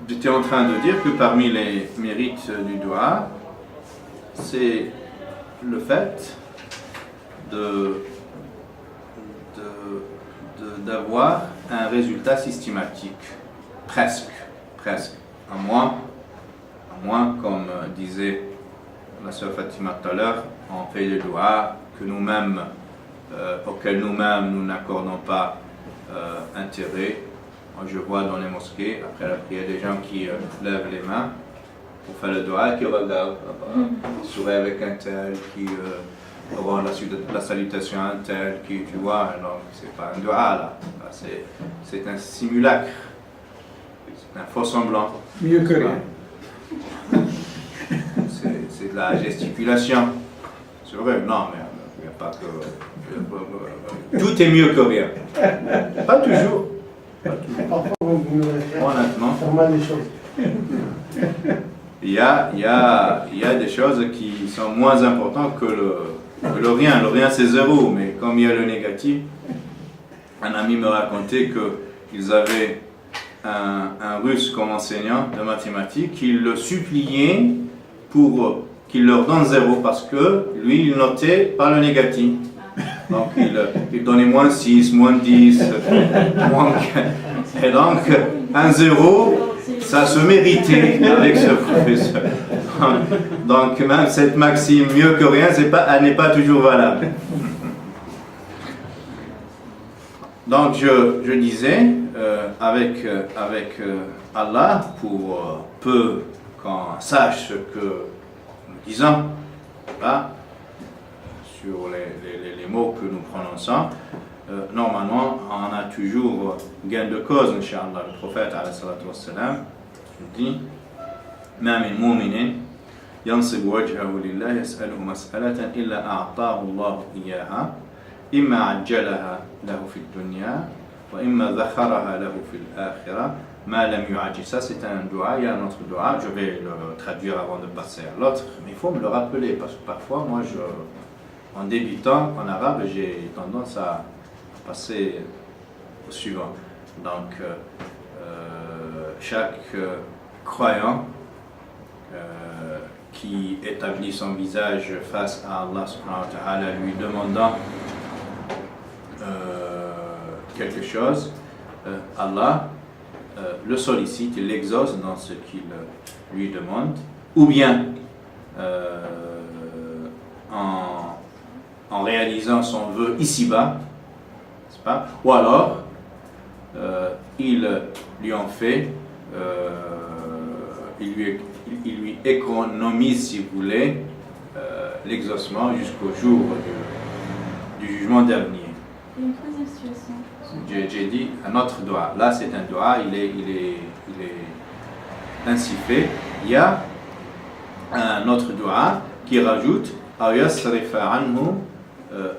j'étais en train de dire que parmi les mérites du dua, c'est le fait d'avoir un résultat systématique, presque, à moins comme disait la sœur Fatima tout à l'heure, on fait des doigts que nous-mêmes, auxquels nous-mêmes nous n'accordons pas intérêt. Moi, je vois dans les mosquées, après la prière, des gens qui lèvent les mains pour faire le doigt et qui regardent, qui sourient avec un tel, qui rend la salutation à un tel, qui, tu vois, alors c'est pas un doigt là, c'est un simulacre, c'est un faux semblant. Mieux que rien. C'est de la gesticulation. C'est vrai, non, mais il n'y a pas que. Tout est mieux que rien. Pas toujours. Honnêtement. Il y a des choses qui sont moins importantes que le rien. Le rien c'est zéro, mais comme il y a le négatif, un ami me racontait qu'ils avaient un russe comme enseignant de mathématiques qui le suppliait pour qu'il leur donne zéro parce que lui il notait pas le négatif. Donc il donnait moins 6, moins 10, moins 15. Et donc un zéro, ça se méritait avec ce professeur. Donc même cette maxime mieux que rien, elle n'est pas toujours valable. Donc je disais, avec Allah, pour peu qu'on sache ce que nous disons, là, sur les mots que nous prononçons, normalement on a toujours gain de cause, Inch'Allah. Le prophète alayhi salatu wassalam dit ما من مؤمن ينصب وجهه لله يسأله مسألة إلا أعطاه الله إياها إما عجلها له في الدنيا وإما ذخرها له في الآخرة ما لم يعجل. Ça c'est un doua, il y a un autre doua, je vais le traduire avant de passer à l'autre, mais il faut me le rappeler parce que parfois moi en débutant en arabe j'ai tendance à passer au suivant. Donc chaque croyant qui établit son visage face à Allah subhanahu wa ta'ala, lui demandant quelque chose, Allah le sollicite, il l'exauce dans ce qu'il lui demande, ou bien en réalisant son vœu ici-bas, n'est-ce pas? Ou alors il lui en fait, il lui économise, si vous voulez, l'exaucement jusqu'au jour du jugement dernier. Et une troisième situation. J'ai dit un autre doigt. Là, c'est un doigt, il est ainsi fait. Il y a un autre doigt qui rajoute أو يصرف عنه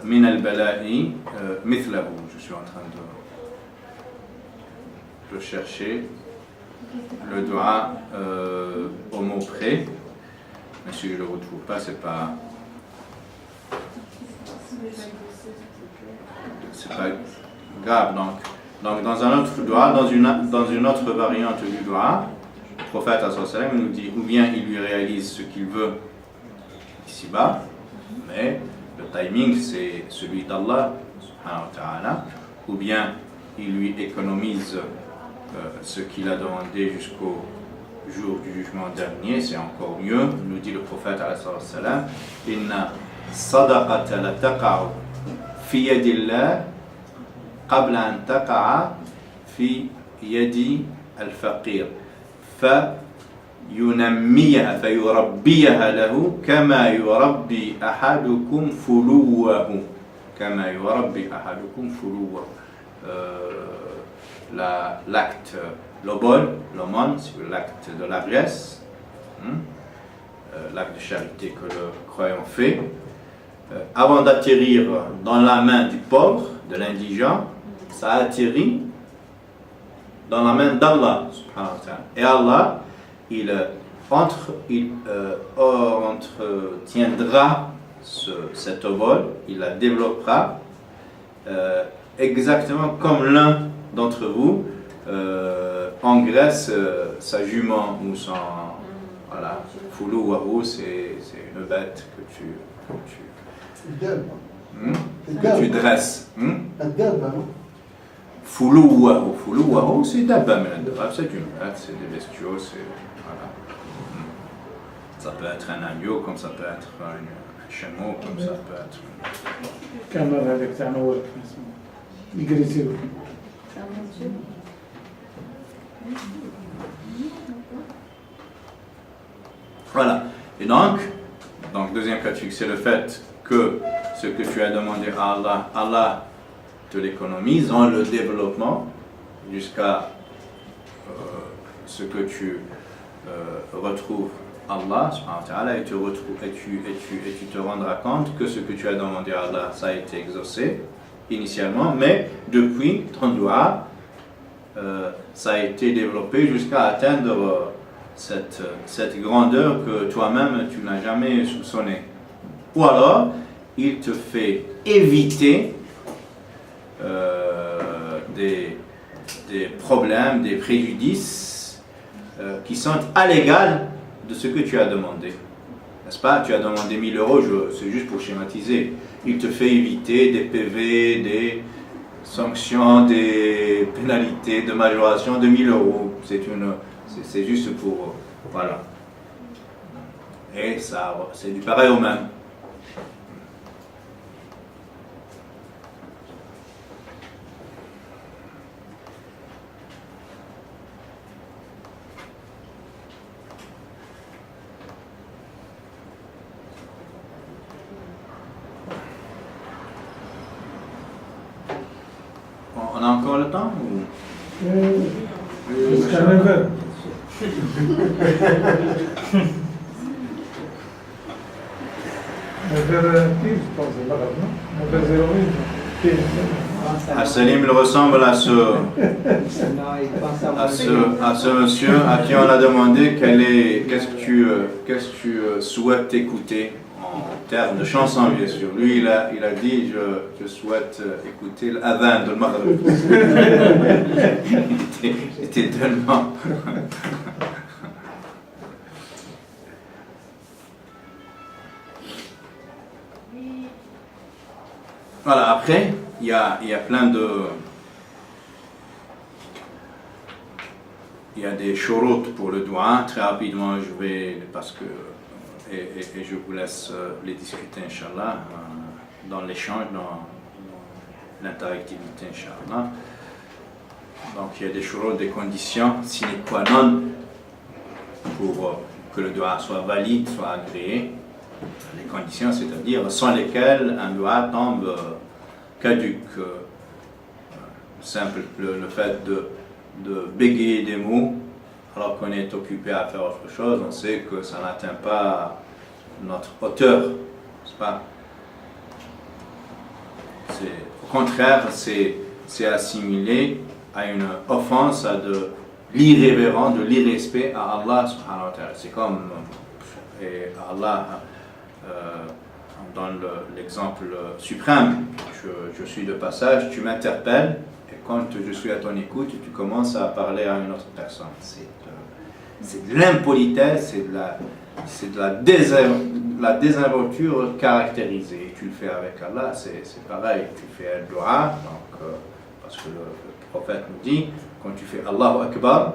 من البلاء مثله. Je suis en train de chercher le doigt au mot près. Mais si je ne le retrouve pas, c'est pas grave. Donc dans un autre doigt, dans une autre variante du doigt, le prophète sallallahu nous dit ou bien il lui réalise ce qu'il veut ici-bas, mais le timing c'est celui d'Allah subhanahu wa ta'ala, ou bien il lui économise ce qu'il a demandé jusqu'au jour du jugement dernier, c'est encore mieux. Nous dit le prophète sallallahu inna sadaqata la taqa'u fi yadillah qabla an taqa'a fi yadi al-faqir فينميها فيربيها له كما يربي أحدكم فلوه كما يربي أحدكم فلوه. L'acte, l'aumône, c'est l'acte de largesse, l'acte de charité que le croyant fait, avant d'atterrir dans la main du pauvre, de l'indigent, ça atterrit dans la main d'Allah subhanahu wa ta'ala. Et Allah, il entretiendra cet obol, il la développera exactement comme l'un d'entre vous engraisse sa jument ou son... Voilà, foulou wahu, c'est une bête que tu dresses. Foulou wahu, c'est dabba, c'est une bête, c'est des bestiaux, c'est... Voilà. Ça peut être un agneau, comme ça peut être un chameau, comme ça peut être... كاميرا هذاك تاع نور يجريسيو C'est un monsieur. Voilà. Et donc, deuxième cas de figure, c'est le fait que ce que tu as demandé à Allah, Allah te l'économise dans le développement jusqu'à ce que tu retrouves Allah subhanahu wa ta'ala, et tu te rendras compte que ce que tu as demandé à Allah, ça a été exaucé initialement, mais depuis ton dua, ça a été développé jusqu'à atteindre cette grandeur que toi-même tu n'as jamais soupçonnée. Ou alors, il te fait éviter des problèmes, des préjudices qui sont à l'égal de ce que tu as demandé. N'est-ce pas? Tu as demandé 1000 euros, c'est juste pour schématiser. Il te fait éviter des PV, des sanctions, des pénalités, de majoration de 1000 euros. C'est juste pour... Voilà. Et ça, c'est du pareil au même. On a encore le temps ou... jusqu'à 9h. Salim il ressemble à ce monsieur à qui on a demandé qu'est-ce que tu souhaites écouter en termes de chanson, bien sûr. Lui, il a dit je souhaite écouter l'adhan de Maghreb. Il était tellement... Voilà, après, il y a plein de... Il y a des shurut pour le doigt. Très rapidement, je vais... Parce que... Et je vous laisse les discuter, Inch'Allah, dans l'échange, dans l'interactivité, Inch'Allah. Donc, il y a des shurut, des conditions sine qua non pour que le doigt soit valide, soit agréé. Les conditions, c'est-à-dire sans lesquelles un doigt tombe caduc. Simple, le fait de bégayer des mots alors qu'on est occupé à faire autre chose, on sait que ça n'atteint pas notre hauteur, n'est-ce pas? Au contraire, c'est assimilé à une offense, à de l'irrévérend, de l'irrespect à Allah subhanahu wa ta'ala. C'est comme et Allah donne l'exemple suprême. Je suis de passage, tu m'interpelles, et quand je suis à ton écoute, tu commences à parler à une autre personne. C'est de l'impolitesse, c'est de la désinvolture caractérisée. Et tu le fais avec Allah, c'est pareil. Tu fais un dua, donc, parce que le prophète nous dit, quand tu fais Allahu Akbar,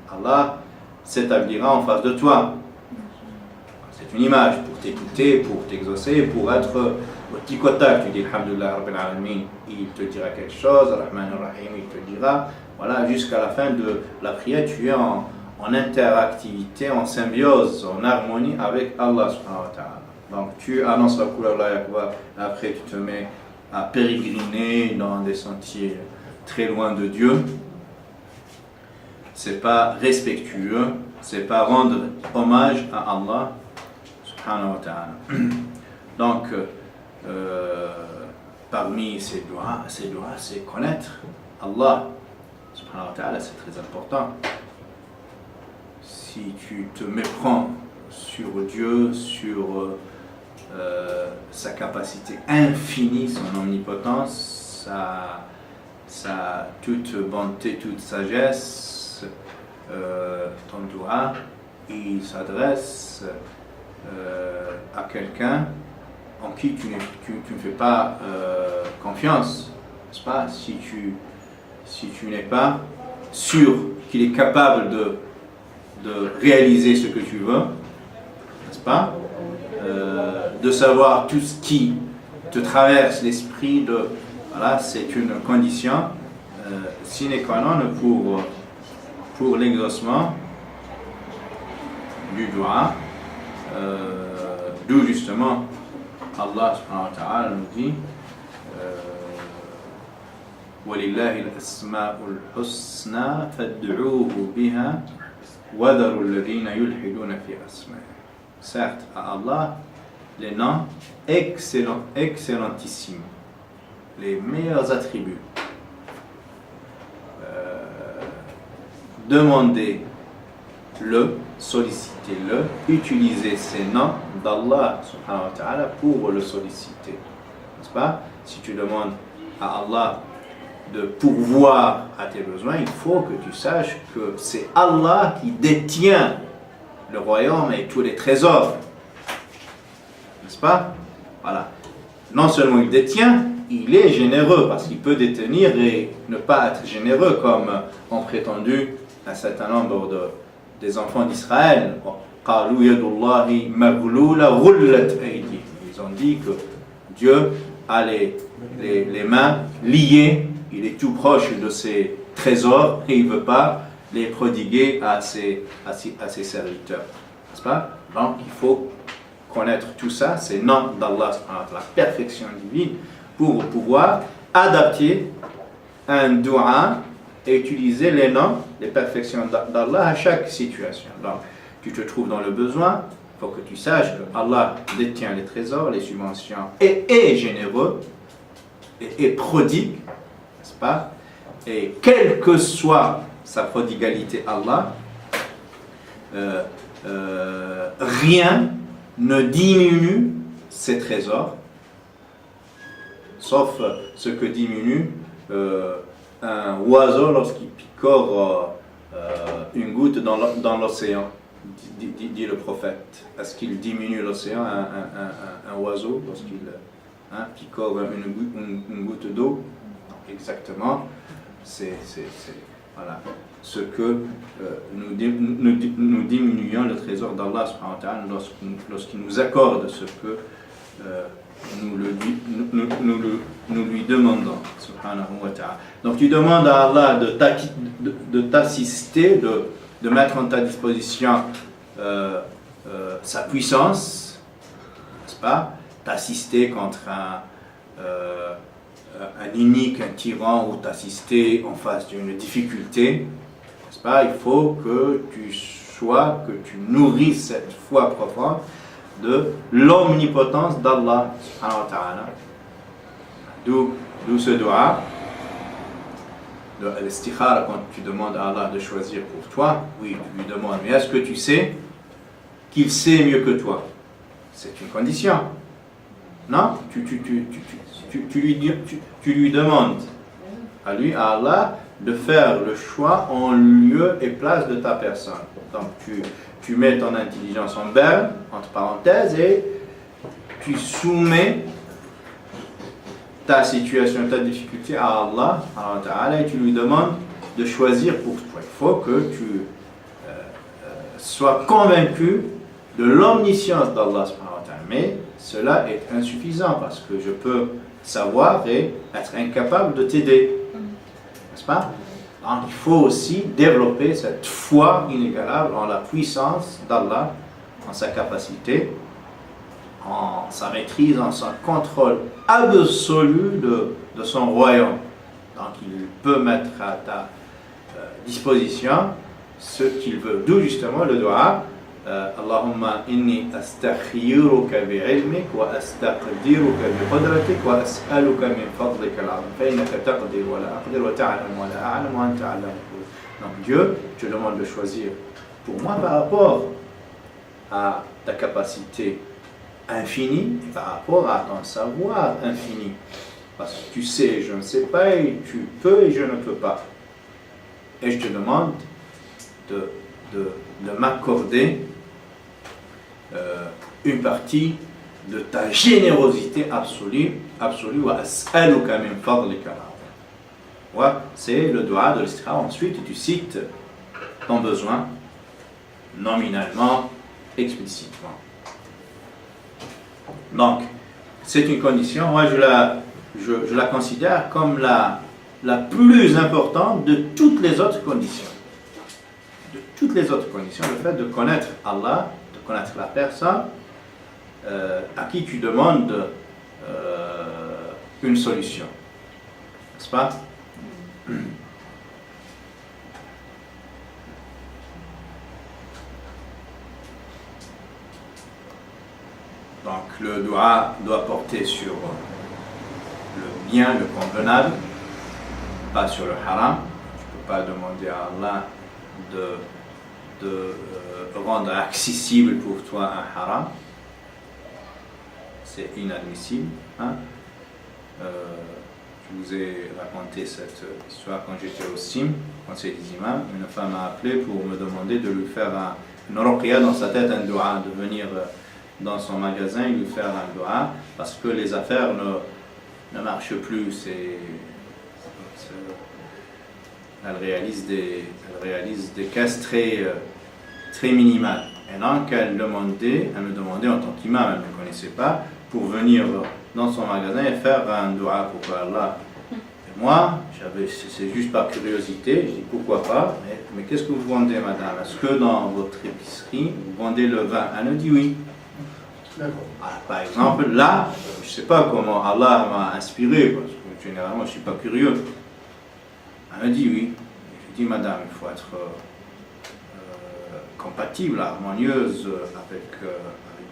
Allah s'établira en face de toi. C'est une image pour t'écouter, pour t'exaucer, pour être au tic au tac. Tu dis Alhamdulillah Rabbil Alamin, il te dira quelque chose, Rahman Rahim, il te dira. Voilà, jusqu'à la fin de la prière, tu es en interactivité, en symbiose, en harmonie avec Allah subhanahu wa ta'ala. Donc tu annonces la couleur Allah Akbar, après tu te mets à pérégriner dans des sentiers très loin de Dieu. C'est pas respectueux, c'est pas rendre hommage à Allah subhanahu wa ta'ala. Donc parmi ces doigts, c'est connaître Allah subhanahu wa ta'ala, c'est très important. Si tu te méprends sur Dieu, sur sa capacité infinie, son omnipotence, sa toute bonté, toute sagesse, ton doua, il s'adresse à quelqu'un en qui tu ne fais pas confiance, n'est-ce pas? Si tu n'es pas sûr qu'il est capable de réaliser ce que tu veux, n'est-ce pas? De savoir tout ce qui te traverse l'esprit, voilà, c'est une condition sine qua non pour l'exaucement du doua, d'où justement Allah subhanahu wa ta'ala nous dit وَلِلَّهِ الْأَسْمَاءُ الْحُسْنَى فَادْعُوهُ بِهَا وَذَرُوا الَّذِينَ يُلْحِدُونَ فِي أَسْمَائِهِ. Certes, à Allah, les noms excellentissimes, les meilleurs attributs. Demandez-le, sollicitez-le, utilisez ces noms d'Allah subhanahu wa ta'ala pour le solliciter. N'est-ce pas? Si tu demandes à Allah de pourvoir à tes besoins, il faut que tu saches que c'est Allah qui détient le royaume et tous les trésors. N'est-ce pas? Voilà. Non seulement il détient, il est généreux parce qu'il peut détenir et ne pas être généreux comme ont prétendu un certain nombre des enfants d'Israël. Ils ont dit que Dieu a les mains liées, il est tout proche de ses trésors et il ne veut pas les prodiguer à ses serviteurs. N'est-ce pas? Donc il faut connaître tout ça, ces noms d'Allah, la perfection divine, pour pouvoir adapter un doua et utiliser les noms, les perfections d'Allah à chaque situation. Donc, tu te trouves dans le besoin, il faut que tu saches que Allah détient les trésors, les subventions, et est généreux, et prodigue, n'est-ce pas? Et quelle que soit sa prodigalité Allah, rien ne diminue ses trésors, sauf ce que diminue un oiseau lorsqu'il picore une goutte dans l'océan, dit le prophète. Est-ce qu'il diminue l'océan, un oiseau, lorsqu'il picore une goutte d'eau? Exactement, c'est voilà, ce que nous diminuons le trésor d'Allah subhanahu wa ta'ala lorsqu'il nous accorde ce que nous lui demandons subhanahu wa ta'ala. Donc tu demandes à Allah de t'assister, de mettre en ta disposition sa puissance, n'est-ce pas? T'assister contre un inique, un tyran, ou t'assister en face d'une difficulté, n'est-ce pas? Il faut que tu nourrisses cette foi profonde de l'omnipotence d'Allah subhanahu wa ta'ala. D'où ce doua, de l'istikhara, quand tu demandes à Allah de choisir pour toi, oui, tu lui demandes, mais est-ce que tu sais qu'il sait mieux que toi? C'est une condition. Non? Tu lui demandes à Allah, de faire le choix en lieu et place de ta personne. Donc tu mets ton intelligence en berne, entre parenthèses, et tu soumets ta situation, ta difficulté à Allah, et tu lui demandes de choisir pour toi. Il faut que tu sois convaincu de l'omniscience d'Allah. Mais cela est insuffisant parce que je peux savoir et être incapable de t'aider. N'est-ce pas? Donc il faut aussi développer cette foi inégalable en la puissance d'Allah, en sa capacité, en sa maîtrise, en son contrôle absolu de son royaume. Donc il peut mettre à ta disposition ce qu'il veut. D'où justement le doua Allahumma inni astakhiruka bi'ilmik wa astaqdiruka biqudratik wa as'aluka min fadlika al-'azim fa innaka taqdir wa la aqdir wa ta'lam wa la a'lam wa anta 'allamul ghuyub. Donc Dieu, je demande de choisir pour moi par rapport à ta capacité infinie, par rapport à ton savoir infini. Parce que tu sais, je ne sais pas, et tu peux et je ne peux pas. Et je te demande de m'accorder une partie de ta générosité absolue, wa as'aluka min fadlika al-azim. Ouais, c'est le dua de l'istikhara. Ensuite, tu cites ton besoin nominalement, explicitement. Donc, c'est une condition, moi je la considère comme la plus importante de toutes les autres conditions. De toutes les autres conditions, le fait de connaître Allah, de connaître la personne à qui tu demandes une solution. N'est-ce pas? Donc le dua doit porter sur le bien, le convenable, pas sur le haram. Tu ne peux pas demander à Allah de rendre accessible pour toi un haram. C'est inadmissible. Hein? Je vous ai raconté cette histoire quand j'étais au CIM, conseil des imams. Une femme m'a appelé pour me demander de lui faire une ruqya dans sa tête, un dua, de venir dans son magasin et lui faire un dua parce que les affaires ne marchent plus. Elle réalise des caisses très minimales. Et donc elle me demandait en tant qu'imam, elle ne me connaissait pas, pour venir dans son magasin et faire un dua pour Allah. Et moi, c'est juste par curiosité, je dis pourquoi pas, mais qu'est-ce que vous vendez, madame? Est-ce que dans votre épicerie, vous vendez le vin? Elle me dit oui. Alors, par exemple, là, je ne sais pas comment Allah m'a inspiré, parce que généralement je ne suis pas curieux. Elle me dit oui. Je dis madame, il faut être compatible, harmonieuse avec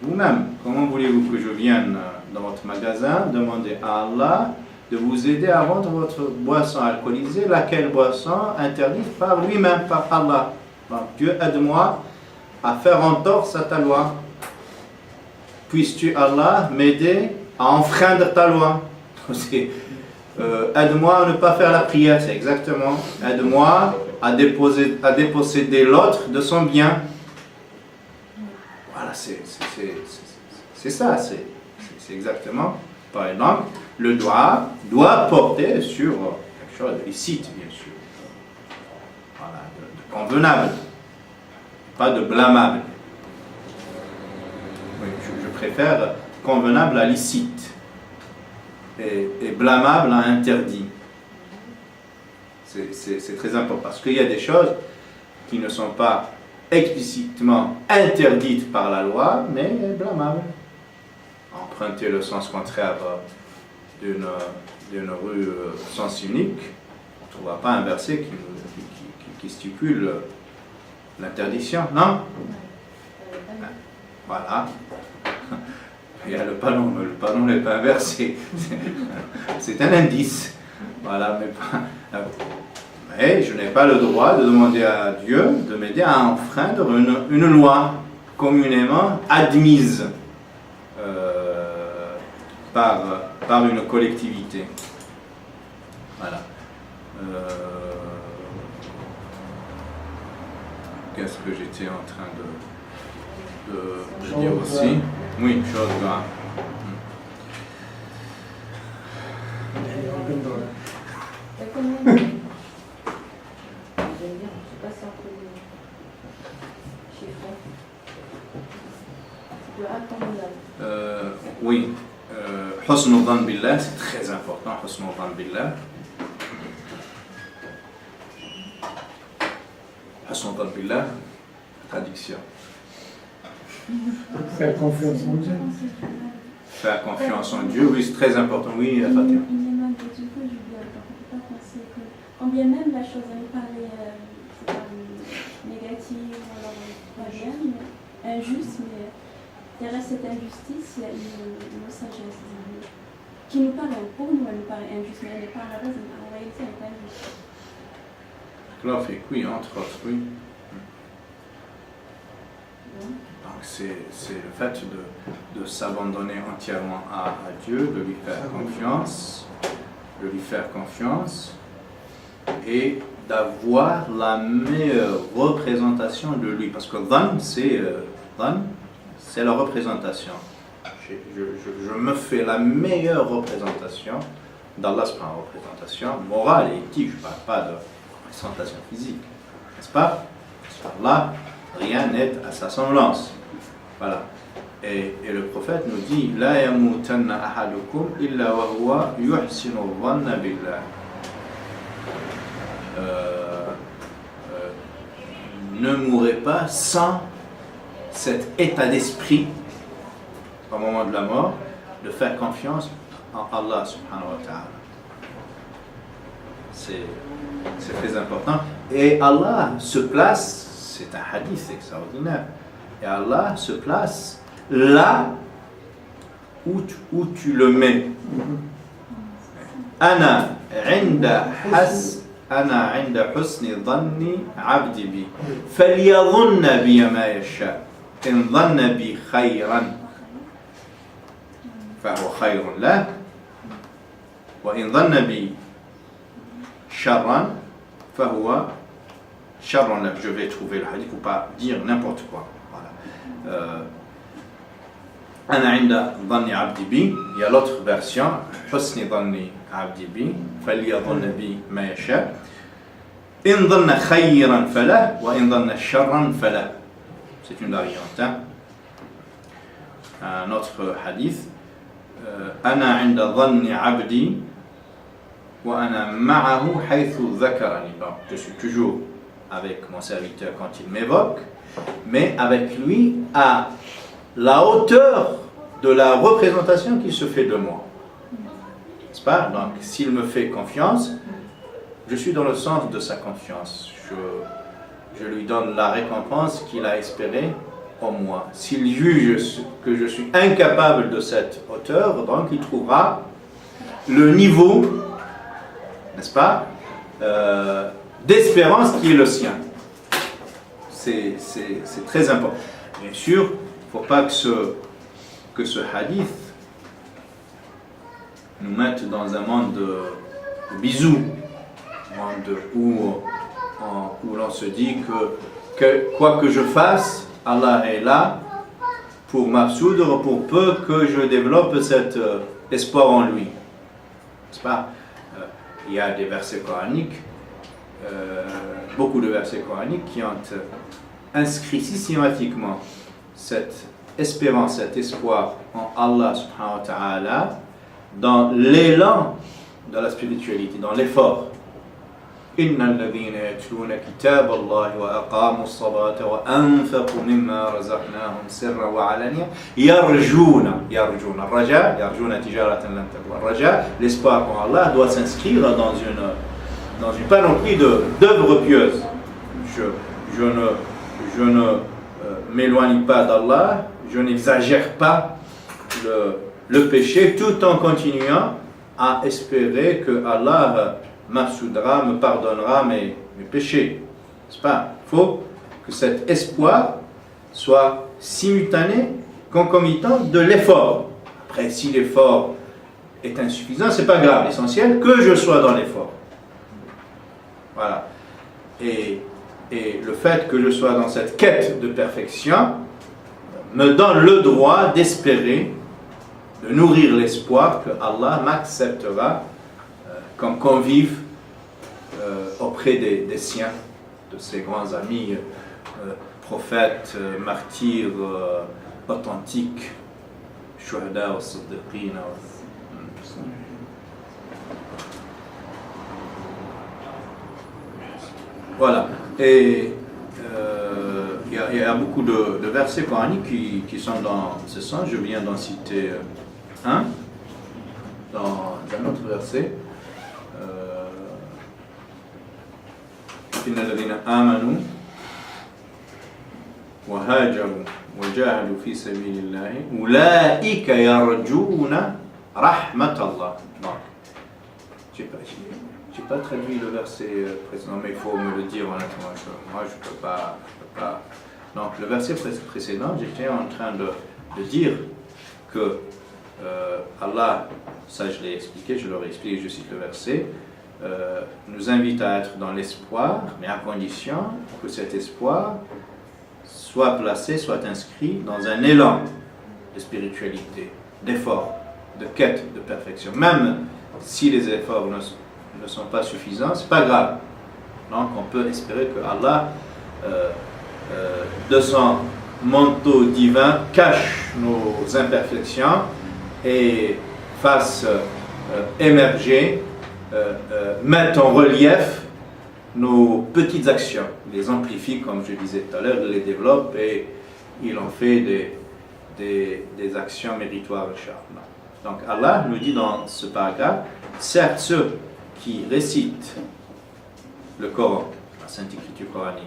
vous-même. Comment voulez-vous que je vienne dans votre magasin demander à Allah de vous aider à vendre votre boisson alcoolisée, laquelle boisson interdite par lui-même, par Allah. Donc Dieu, aide-moi à faire entorse à ta loi. Puisses-tu, Allah, m'aider à enfreindre ta loi. Aide-moi à ne pas faire la prière, c'est exactement. Aide-moi à déposséder l'autre de son bien. Voilà, c'est ça, c'est exactement. Par exemple, le doigt doit porter sur quelque chose de licite, bien sûr. Voilà, de convenable, pas de blâmable. Oui, je préfère convenable à licite et blâmable à interdit. C'est très important parce qu'il y a des choses qui ne sont pas explicitement interdites par la loi, mais blâmables. Emprunter le sens contraire d'une rue sens unique, on ne trouvera pas un verset qui stipule l'interdiction, non? Voilà. Il y a le panneau n'est pas inversé. C'est un indice. Voilà, mais je n'ai pas le droit de demander à Dieu de m'aider à enfreindre une loi communément admise par une collectivité. Voilà. Qu'est-ce que j'étais en train de dire aussi? Oui, chose grave. Oui, husn dhann billah, c'est très important, husn dhann billah. Husn dhann billah, traduction. Faire confiance en Dieu. Faire confiance en Dieu, oui, c'est très important. Oui, Fatima. Il émane de Dieu, je ne peux pas penser que, quand bien même la chose elle me paraît négative, ou alors pas bien, mais injuste, mais derrière cette injustice, il y a une sagesse qui nous paraît, pour nous, elle nous paraît injuste, mais elle n'est pas à la base, en réalité, elle n'est pas injuste. Là, fait oui, entre autres, oui. Donc, Donc c'est le fait de s'abandonner entièrement à Dieu, de lui faire confiance et d'avoir la meilleure représentation de lui. Parce que dhann, c'est la représentation. Je me fais la meilleure représentation d'Allah, c'est pas une représentation morale et éthique, je ne parle pas de représentation physique, n'est-ce pas? Parce qu'Allah, rien n'est à sa semblance. Voilà. Et le prophète nous dit La yamutanna ahadukum illa wa huwa yuhsinu dhanna billah. Ne mourrez pas sans cet état d'esprit au moment de la mort de faire confiance en Allah subhanahu wa ta'ala. C'est très important. Et Allah se place, c'est un hadith extraordinaire, et Allah se place là où tu le mets. Ana inda husni dhanni abdi bi falyadhunna bi ma yasha in dhanna bi khayran فهو خير له وإن ظن بي شرا فهو شر له. Je vais trouver le hadith, il ne faut pas dire n'importe quoi. Voilà. أنا عند ظن عبدي بي. Il y a l'autre version حسن ظن عبدي بي فليظن بي ما يشاء إن ظن خيرا فله وإن ظن شرا فله. C'est une variante. Un autre hadith أنا عند ظن عبدي وأنا معه حيث ذكرني. Donc, je suis toujours avec mon serviteur quand il m'évoque, mais avec lui à la hauteur de la représentation qu'il se fait de moi. N'est-ce pas? Donc, s'il me fait confiance, je suis dans le sens de sa confiance. Je lui donne la récompense qu'il a espérée en moi. S'il juge que je suis incapable de cette hauteur, donc il trouvera le niveau, n'est-ce pas, d'espérance qui est le sien. C'est très important. Bien sûr, il ne faut pas que ce hadith nous mette dans un monde de bisous, un monde où l'on se dit que quoi que je fasse, Allah est là pour m'absoudre, pour peu que je développe cet espoir en lui. N'est-ce pas? Il y a des versets coraniques, beaucoup de versets coraniques qui ont inscrit systématiquement cette espérance, cet espoir en Allah subhanahu wa ta'ala dans l'élan de la spiritualité, dans l'effort. إن الذين يتلون كتاب الله وأقاموا الصلاة وأنفقوا مما رزقناهم سرا وعلانية يرجون الرجاء يرجون تجارة لن تبور. الرجاء, l'espoir en Allah doit s'inscrire dans une panoplie d'œuvres pieuses. Je ne m'éloigne pas d'Allah, je n'exagère pas le péché tout en continuant à espérer que Allah m'absoudra, me pardonnera mes péchés. N'est-ce pas? Il faut que cet espoir soit simultané, concomitant de l'effort. Après, si l'effort est insuffisant, ce n'est pas grave. L'essentiel, que je sois dans l'effort. Voilà. Et le fait que je sois dans cette quête de perfection me donne le droit d'espérer, de nourrir l'espoir que Allah m'acceptera comme convive auprès des siens, de ses grands amis, prophètes, martyrs, authentiques, shuhada, siddiqin. Voilà. Et il y a beaucoup de versets coraniques qui sont dans ce sens. Je viens d'en citer un, dans un autre verset. إن الذين آمنوا وهاجروا وجاهدوا في سبيل الله أولئك يرجون رحمة الله. Donc, j'ai pas traduit le verset précédent, mais il faut me le dire honnêtement. Moi, je peux pas Donc le verset précédent, j'étais en train de dire que Allah, ça je l'ai expliqué, je l'aurais expliqué, je cite le verset, nous invite à être dans l'espoir, mais à condition que cet espoir soit placé, soit inscrit dans un élan de spiritualité, d'effort, de quête de perfection. Même si les efforts ne sont pas suffisants, c'est pas grave. Donc on peut espérer que Allah, de son manteau divin, cache nos imperfections et fasse émerger, mettre en relief nos petites actions. Il les amplifie, comme je disais tout à l'heure, il les développe et il en fait des actions méritoires, inchallah. Donc Allah nous dit dans ce paragraphe, certes ceux qui récitent le Coran, la Sainte Écriture coranique,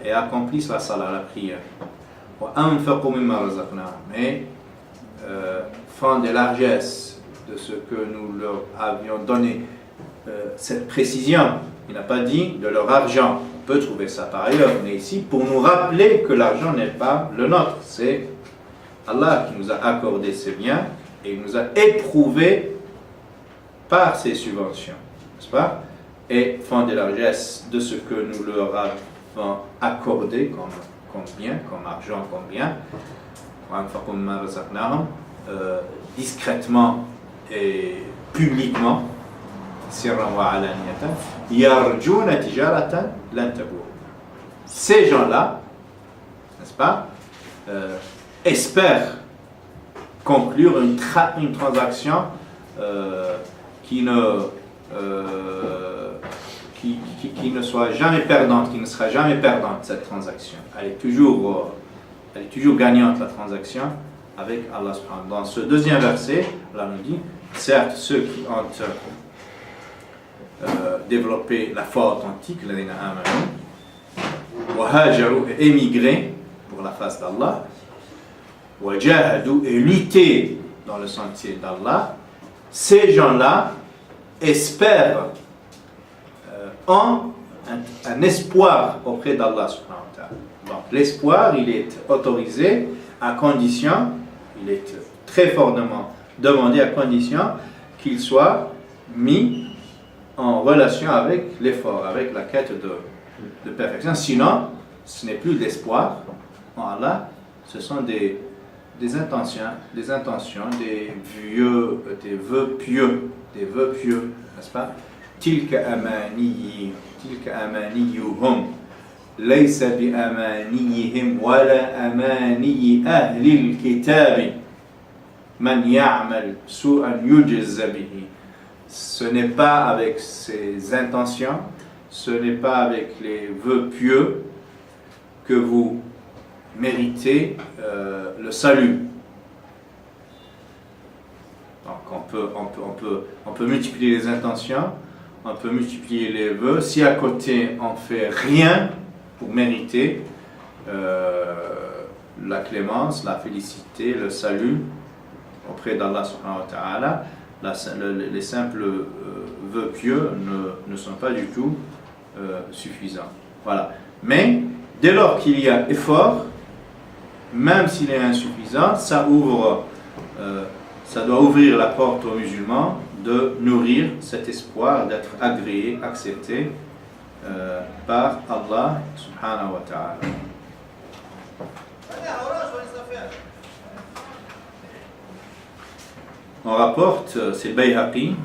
et accomplissent la salat, la prière, et font des largesses de ce que nous leur avions donné, cette précision. Il n'a pas dit de leur argent. On peut trouver ça par ailleurs, mais ici pour nous rappeler que l'argent n'est pas le nôtre. C'est Allah qui nous a accordé ces biens et il nous a éprouvés par ses subventions, n'est-ce pas? Et font des largesses de ce que nous leur avons accordé comme bien, comme argent, comme bien, discrètement et publiquement, ces gens-là, n'est-ce pas, espèrent conclure une transaction qui ne soit jamais perdante, qui ne sera jamais perdante, cette transaction. Elle est toujours gagnante, la transaction, avec Allah subhanahu. Dans ce deuxième verset, Allah nous dit, certes, ceux qui ont développé la foi authentique, l'adina amanu, wa hajaru, et émigré pour la face d'Allah, wa jahadu, et lutté dans le sentier d'Allah, ces gens-là espèrent ont un espoir auprès d'Allah subhanahu wa ta'ala. Donc l'espoir, il est autorisé à condition, il est très fortement demandé à condition qu'il soit mis en relation avec l'effort, avec la quête de perfection. Sinon, ce n'est plus l'espoir en Allah, ce sont des intentions, des vœux pieux, n'est-ce pas? تلك أمانيهم ليس بأمانيهم ولا أماني أهل الكتاب من يعمل سوءا يجز به. Ce n'est pas avec ces intentions, ce n'est pas avec les vœux pieux que vous méritez le salut. Donc on peut multiplier les intentions, on peut multiplier les vœux. Si à côté on fait rien pour mériter la clémence, la félicité, le salut auprès d'Allah subhanahu wa ta'ala, les simples vœux pieux ne sont pas du tout suffisants. Voilà. Mais dès lors qu'il y a effort, même s'il est insuffisant, ça doit ouvrir la porte aux musulmans de nourrir cet espoir d'être agréé, accepté par Allah subhanahu wa ta'ala. On rapporte, c'est Bayhaqi,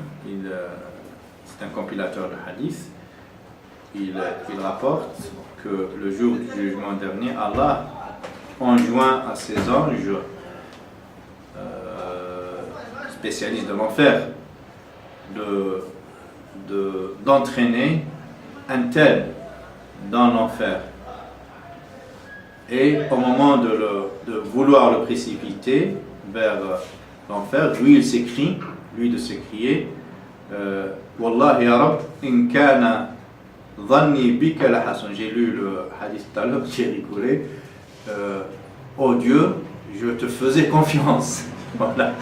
c'est un compilateur de hadith, il rapporte que le jour du jugement dernier, Allah enjoint à ses anges spécialistes de l'enfer d'entraîner un tel dans l'enfer. Et au moment de vouloir le précipiter vers l'enfer, lui il s'écrie, lui de s'écrier Wallahi ya Rab, in kana dhanni bika la hasan. J'ai lu le hadith tout à l'heure, j'ai rigolé. Oh Dieu, je te faisais confiance. Voilà.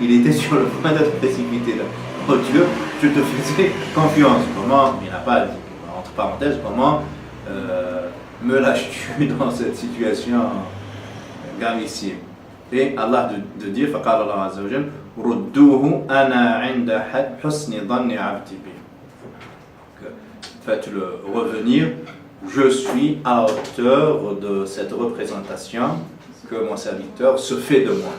Il était sur le point d'être précipité là. Oh Dieu, je te faisais confiance. Comment? Il n'a pas dit. parenthèse, comment me lâches-tu dans cette situation gravissime? Et Allah de dire, فقال الله عز وجل ردوه أنا عند حسن ظن عبدي بي. Faites-le revenir, je suis à hauteur de cette représentation que mon serviteur se fait de moi.